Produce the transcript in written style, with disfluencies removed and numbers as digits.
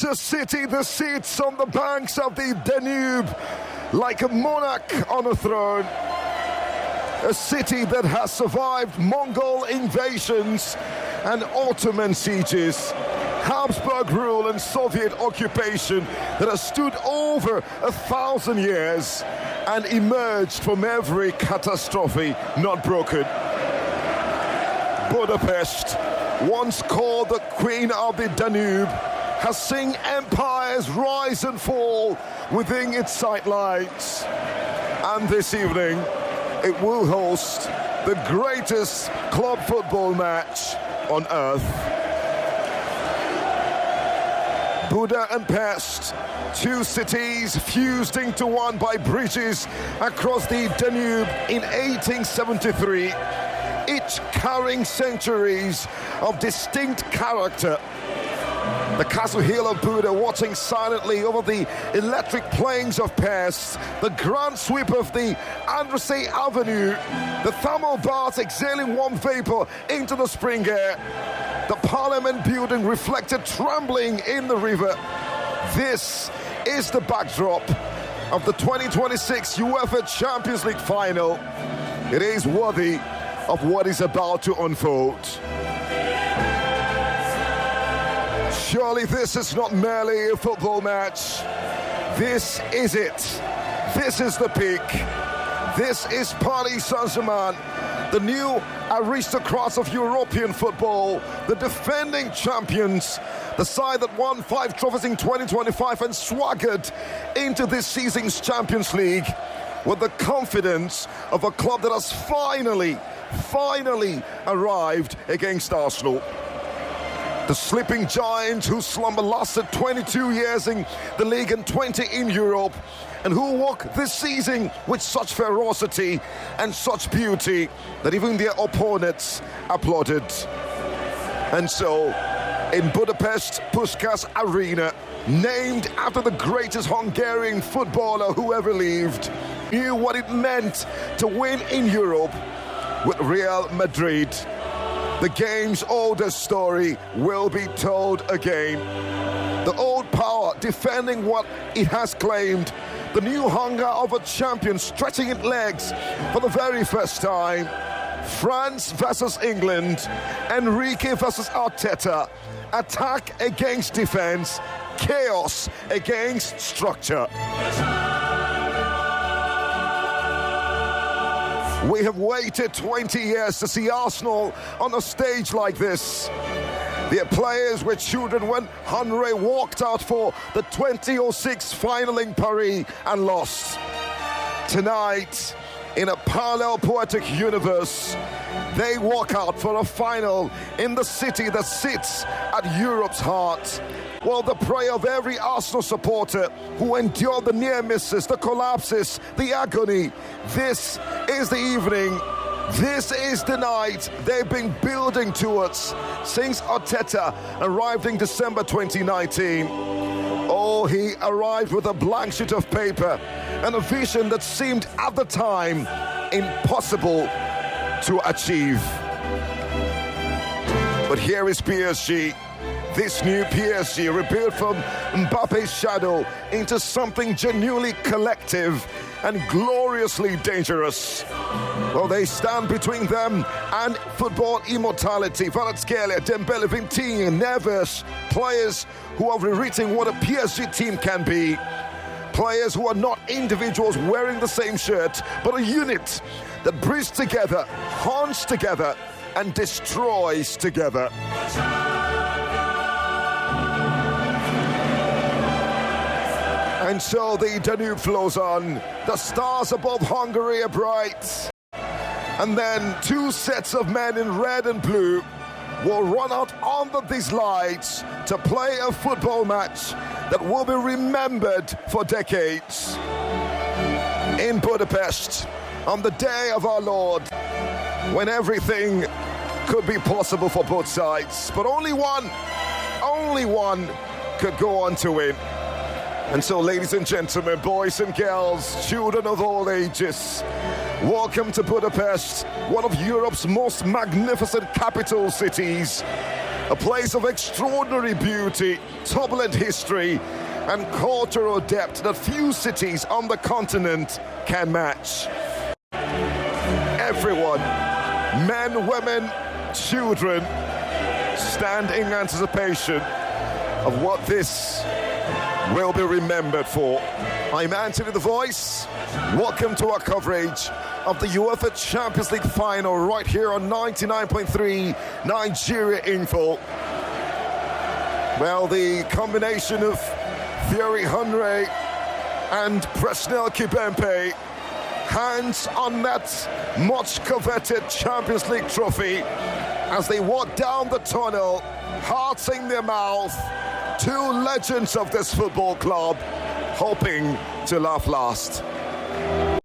It's a city that sits on the banks of the Danube like a monarch on a throne. A city that has survived Mongol invasions and Ottoman sieges, Habsburg rule and Soviet occupation that has stood over 1,000 years and emerged from every catastrophe not broken. Budapest, once called the Queen of the Danube, has seen empires rise and fall within its sightlines. And this evening, it will host the greatest club football match on earth. Buda and Pest, two cities fused into one by bridges across the Danube in 1873, each carrying centuries of distinct character. The castle hill of Buda watching silently over the electric plains of Pest, the grand sweep of the Androsay Avenue, the thermal baths exhaling warm vapor into the spring air, the Parliament building reflected trembling in the river. This is the backdrop of the 2026 UEFA Champions League final. It is worthy of what is about to unfold. Surely this is not merely a football match. This is it. This is the peak. This is Paris Saint-Germain, the new aristocrats of European football, the defending champions, the side that won 5 trophies in 2025 and swaggered into this season's Champions League with the confidence of a club that has finally arrived against Arsenal. The sleeping giants whose slumber lasted 22 years in the league and 20 in Europe, and who walk this season with such ferocity and such beauty that even their opponents applauded. And so, in Budapest Puskás Arena, named after the greatest Hungarian footballer who ever lived, knew what it meant to win in Europe with Real Madrid. The game's oldest story will be told again. The old power defending what it has claimed. The new hunger of a champion stretching its legs for the very first time. France versus England. Enrique versus Arteta. Attack against defense. Chaos against structure. We have waited 20 years to see Arsenal on a stage like this. Their players were children when Henry walked out for the 2006 final in Paris and lost. Tonight, in a parallel poetic universe, they walk out for a final in the city that sits at Europe's heart. Well, the prayer of every Arsenal supporter who endured the near misses, the collapses, the agony. This is the evening. This is the night they've been building towards since Arteta arrived in December 2019. Oh, he arrived with a blank sheet of paper and a vision that seemed at the time impossible to achieve. But here is PSG. This new PSG, rebuilt from Mbappe's shadow into something genuinely collective and gloriously dangerous. Well, they stand between them and football immortality. Kvaratskhelia, Dembele, Vitinha, Neves, players who are rewritten what a PSG team can be. Players who are not individuals wearing the same shirt, but a unit that breathes together, haunts together, and destroys together. And so the Danube flows on. The stars above Hungary are bright. And then 2 sets of men in red and blue will run out under these lights to play a football match that will be remembered for decades. In Budapest, on the day of our Lord, when everything could be possible for both sides, but only one could go on to win. And so, ladies and gentlemen, boys and girls, children of all ages, welcome to Budapest, one of Europe's most magnificent capital cities. A place of extraordinary beauty, turbulent history, and cultural depth that few cities on the continent can match. Everyone, men, women, children, stand in anticipation of what this will be remembered for. I'm Anthony The Voice. Welcome to our coverage of the UEFA Champions League final right here on 99.3 Nigeria Info. Well, the combination of Thierry Henry and Presnel Kipembe, hands on that much coveted Champions League trophy as they walk down the tunnel, hearts in their mouth, two legends of this football club hoping to laugh last.